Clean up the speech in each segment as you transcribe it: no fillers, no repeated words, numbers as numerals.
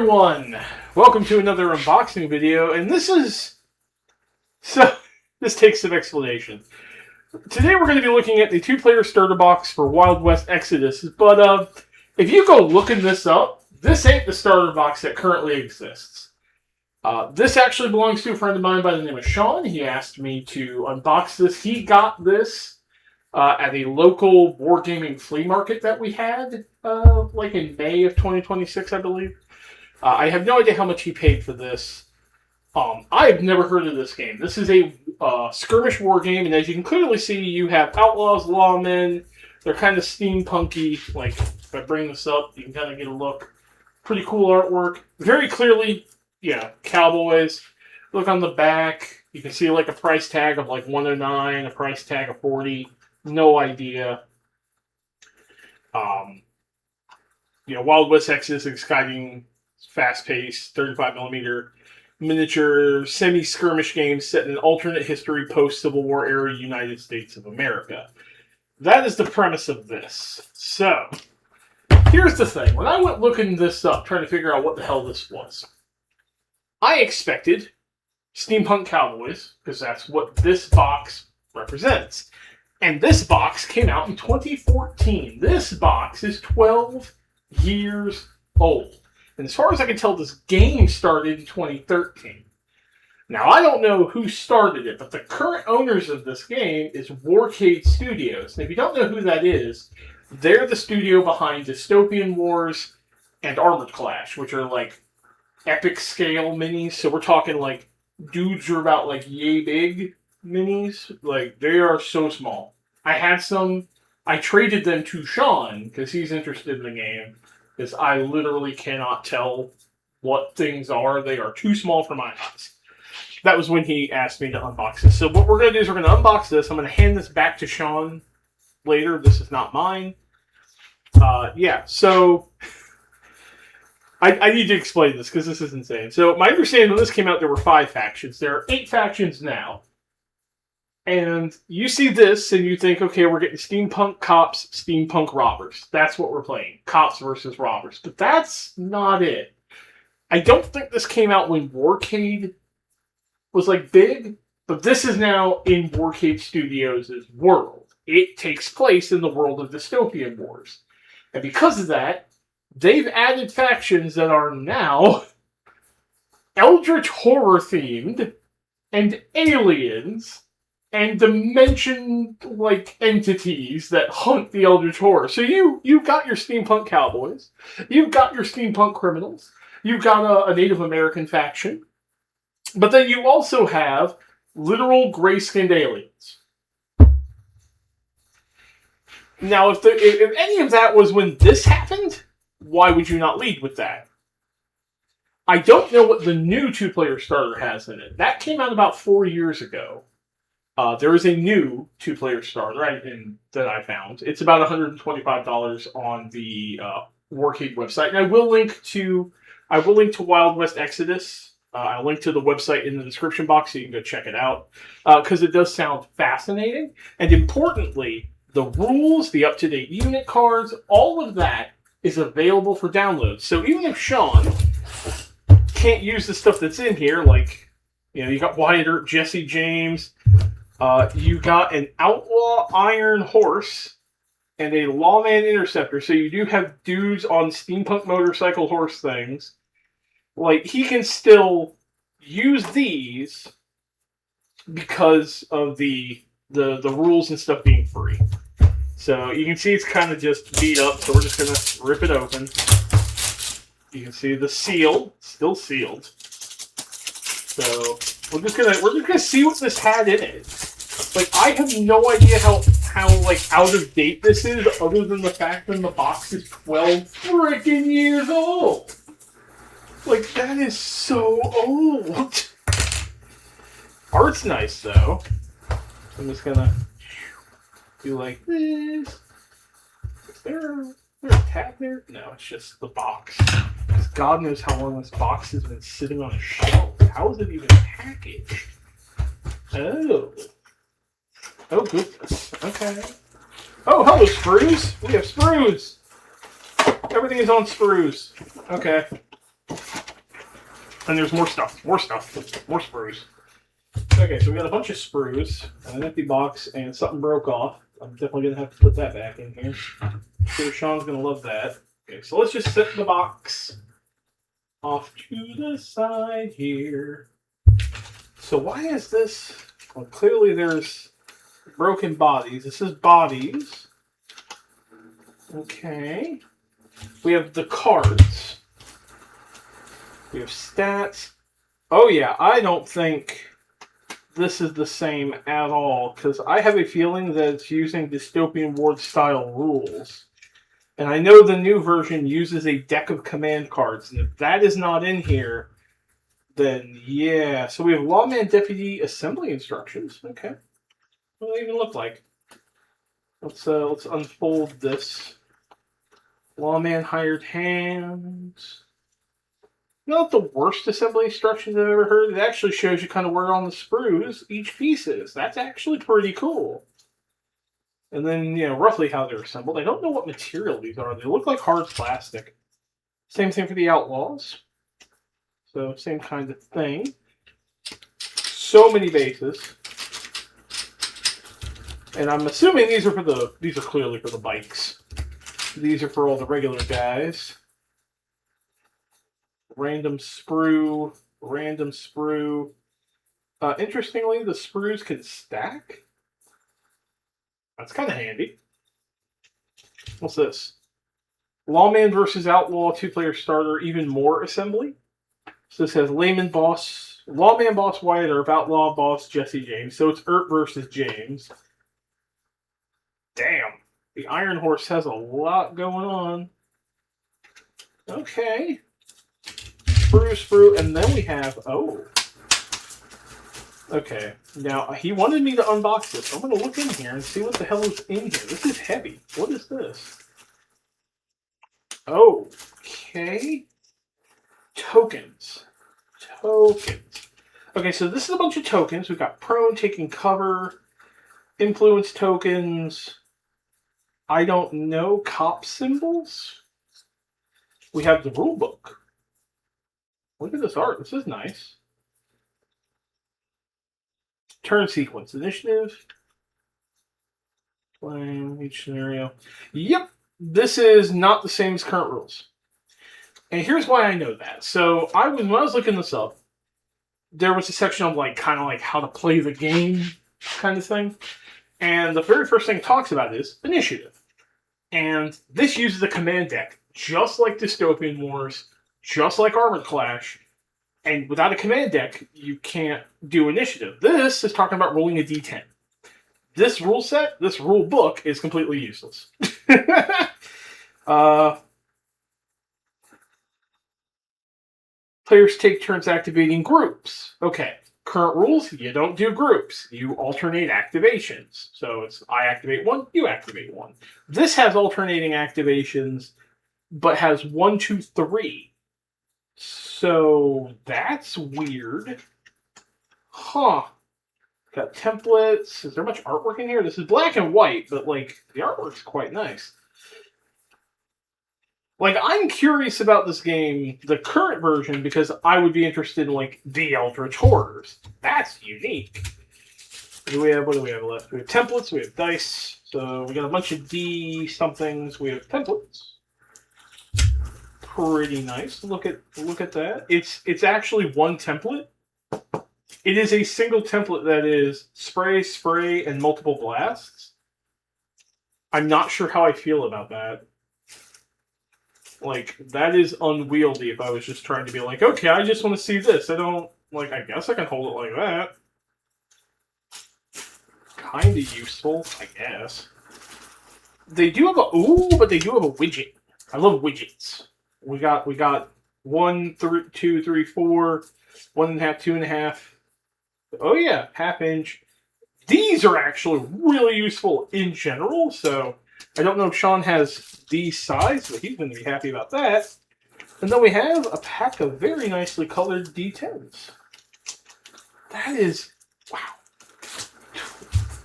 everyone! Welcome to another unboxing video, and this takes some explanation. Today we're going to be looking at the 2-player starter box for Wild West Exodus, but if you go looking this up, this ain't the starter box that currently exists. This actually belongs to a friend of mine by the name of Sean. He asked me to unbox this. He got this at a local wargaming flea market that we had, like in May of 2026, I believe. I have no idea how much he paid for this. I have never heard of this game. This is a skirmish war game, and as you can clearly see, you have Outlaws, Lawmen. They're kind of steampunky. Like, if I bring this up, you can kind of get a look. Pretty cool artwork. Very clearly, yeah, cowboys. Look on the back. You can see like a price tag of like $109, a price tag of $40. No idea. Wild West Exodus, exciting, fast-paced, 35mm miniature semi-skirmish game set in an alternate history post-Civil War era United States of America. That is the premise of this. So, here's the thing. When I went looking this up, trying to figure out what the hell this was, I expected steampunk cowboys, because that's what this box represents. And this box came out in 2014. This box is 12 years old. And as far as I can tell, this game started in 2013. Now, I don't know who started it, but the current owners of this game is Warcade Studios. And if you don't know who that is, they're the studio behind Dystopian Wars and Armored Clash, which are like epic scale minis. So we're talking like dudes are about like yay big minis. Like, they are so small. I had some. I traded them to Sean because he's interested in the game. Because I literally cannot tell what things are. They are too small for my eyes. That was when he asked me to unbox this. So what we're going to do is we're going to unbox this. I'm going to hand this back to Sean later. This is not mine. Yeah, so I need to explain this because this is insane. So my understanding when this came out, there were 5 factions. There are 8 factions now. And you see this and you think, okay, we're getting steampunk cops, steampunk robbers. That's what we're playing. Cops versus robbers. But that's not it. I don't think this came out when Warcade was like big, but this is now in Warcade Studios' world. It takes place in the world of Dystopian Wars. And because of that, they've added factions that are now eldritch horror themed and aliens and dimension-like entities that hunt the eldritch horror. So you've got your steampunk cowboys, you've got your steampunk criminals, you've got a Native American faction, but then you also have literal gray-skinned aliens. Now, if any of that was when this happened, why would you not lead with that? I don't know what the new 2-player starter has in it. That came out about 4 years ago. There is a new 2-player starter that I found. It's about $125 on the Warcade website, and I will link to Wild West Exodus. I'll link to the website in the description box so you can go check it out because it does sound fascinating. And importantly, the rules, the up-to-date unit cards, all of that is available for download. So even if Sean can't use the stuff that's in here, like you got Wyatt Earp, Jesse James. You got an Outlaw Iron Horse and a Lawman Interceptor. So you do have dudes on steampunk motorcycle horse things. Like, he can still use these because of the rules and stuff being free. So you can see it's kind of just beat up. So we're just going to rip it open. You can see the seal, still sealed. So we're just gonna see what this had in it. Like, I have no idea how like out of date this is, other than the fact that the box is 12 freaking years old. Like, that is so old. Art's nice though. I'm just gonna do like this. Is there a tag there? No, it's just the box. Because God knows how long this box has been sitting on a shelf. How is it even packaged? Oh. Oh, goodness. Okay. Oh, hello, sprues. We have sprues. Everything is on sprues. Okay. And there's more stuff. More stuff. More sprues. Okay, so we got a bunch of sprues, and an empty box, and something broke off. I'm definitely going to have to put that back in here. I'm sure Sean's going to love that. Okay, so let's just set the box off to the side here. So why is this? Well, clearly there's broken bodies. This is bodies. Okay. We have the cards. We have stats. Oh yeah, I don't think this is the same at all, because I have a feeling that it's using Dystopian War style rules. And I know the new version uses a deck of command cards, and if that is not in here, then yeah. So we have Lawman Deputy Assembly Instructions. Okay. What do they even look like? Let's unfold this. Lawman Hired Hands. Not the worst assembly instructions I've ever heard. It actually shows you kind of where on the sprues each piece is. That's actually pretty cool. And then, roughly how they're assembled. I don't know what material these are. They look like hard plastic. Same thing for the Outlaws. So, same kind of thing. So many bases. And I'm assuming these are clearly for the bikes. These are for all the regular guys. Random sprue. Interestingly, the sprues can stack. That's kind of handy. What's this? Lawman versus Outlaw 2-player starter, even more assembly. So this has Lawman boss Wyatt Earp, Outlaw boss Jesse James. So it's Earp versus James. Damn. The Iron Horse has a lot going on. Okay. Sprue, and then we have... Oh. Okay. Now, he wanted me to unbox this. I'm going to look in here and see what the hell is in here. This is heavy. What is this? Okay. Tokens. Okay, so this is a bunch of tokens. We've got prone, taking cover, influence tokens, I don't know, cop symbols. We have the rule book. Look at this art. This is nice. Turn sequence. Initiative. Playing each scenario. Yep. This is not the same as current rules. And here's why I know that. So when I was looking this up, there was a section of kind of how to play the game kind of thing. And the very first thing it talks about is initiative. And this uses a command deck, just like Dystopian Wars, just like Armored Clash. And without a command deck, you can't do initiative. This is talking about rolling a d10. This rule set, this rule book, is completely useless. Players take turns activating groups. Okay, current rules, you don't do groups. You alternate activations. So it's I activate one, you activate one. This has alternating activations, but has 1, 2, 3. So that's weird. Huh. Got templates. Is there much artwork in here? This is black and white, but the artwork's quite nice. I'm curious about this game, the current version, because I would be interested in the Eldritch Horrors. That's unique. What do we have left? We have templates, we have dice. So we got a bunch of D somethings. We have templates. Pretty nice. Look at that. It's actually one template. It is a single template that is spray, and multiple blasts. I'm not sure how I feel about that. That is unwieldy if I was just trying to be okay, I just want to see this. I don't, I guess I can hold it like that. Kind of useful, I guess. They do have but they do have a widget. I love widgets. We got 1, 2, 3, 4, 1.5, 2.5. Oh yeah, 1/2 inch. These are actually really useful in general, so I don't know if Sean has these size, but he's going to be happy about that. And then we have a pack of very nicely colored D10s. That is, wow.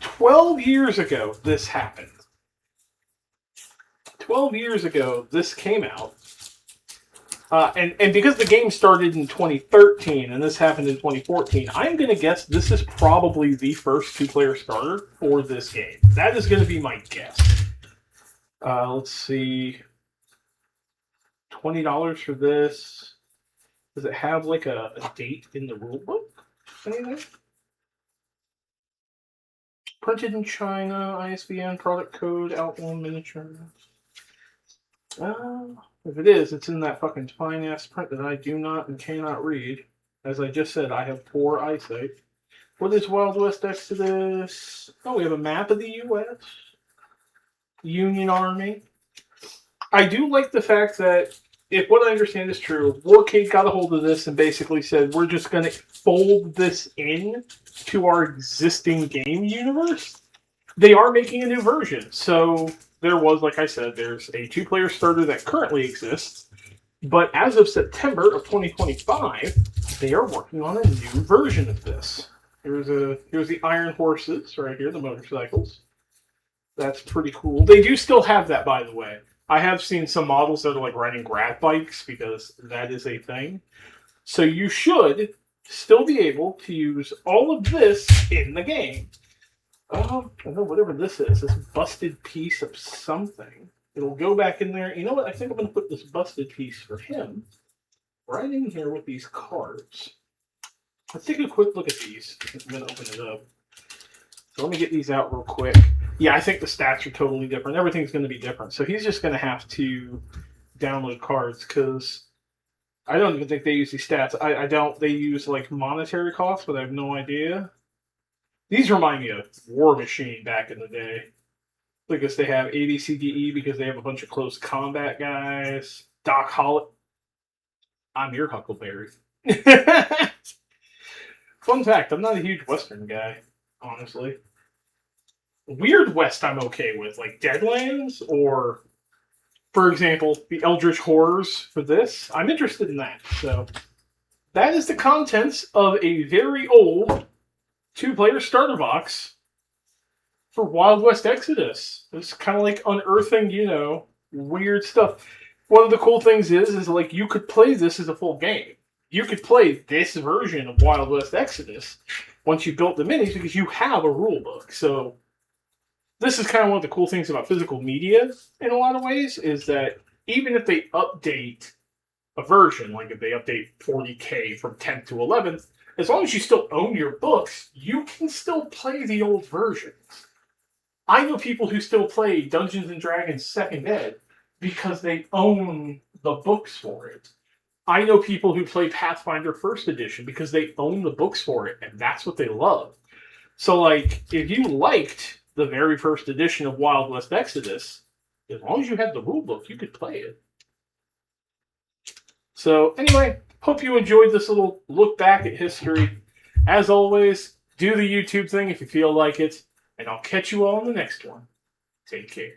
12 years ago, this happened. 12 years ago, this came out. And because the game started in 2013 and this happened in 2014, I'm going to guess this is probably the first two-player starter for this game. That is going to be my guess. Let's see. $20 for this. Does it have like a date in the rulebook? Anything? Printed in China, ISBN, product code, Outlaw miniature. If it is, it's in that fucking fine-ass print that I do not and cannot read. As I just said, I have poor eyesight. What is Wild West Exodus? Oh, we have a map of the U.S. Union Army. I do like the fact that, if what I understand is true, Warcade got a hold of this and basically said, we're just going to fold this in to our existing game universe. They are making a new version. So there was, like I said, there's a two-player starter that currently exists. But as of September of 2025, they are working on a new version of this. Here's the Iron Horses right here, the motorcycles. That's pretty cool. They do still have that, by the way. I have seen some models that are like riding grab bikes because that is a thing. So you should still be able to use all of this in the game. I don't know, whatever this is, this busted piece of something. It'll go back in there. You know what? I think I'm going to put this busted piece for him right in here with these cards. Let's take a quick look at these. I'm going to open it up. So let me get these out real quick. Yeah, I think the stats are totally different. Everything's going to be different. So he's just going to have to download cards because I don't even think they use these stats. I don't. They use like monetary costs, but I have no idea. These remind me of War Machine back in the day. Because they have ABCDE because they have a bunch of close combat guys. Doc Holliday. I'm your Huckleberry. Fun fact, I'm not a huge Western guy, honestly. Weird West I'm okay with, like Deadlands or, for example, the Eldritch Horrors for this. I'm interested in that. So that is the contents of a very old two-player starter box for Wild West Exodus. It's kind of like unearthing, weird stuff. One of the cool things is like you could play this as a full game. You could play this version of Wild West Exodus once you built the minis because you have a rule book. So this is kind of one of the cool things about physical media in a lot of ways is that even if they update a version, like if they update 40K from 10th to 11th, as long as you still own your books, you can still play the old versions. I know people who still play Dungeons & Dragons 2nd Ed because they own the books for it. I know people who play Pathfinder 1st Edition because they own the books for it, and that's what they love. So, like, if you liked the very first edition of Wild West Exodus, as long as you had the rulebook, you could play it. So, anyway, hope you enjoyed this little look back at history. As always, do the YouTube thing if you feel like it, and I'll catch you all in the next one. Take care.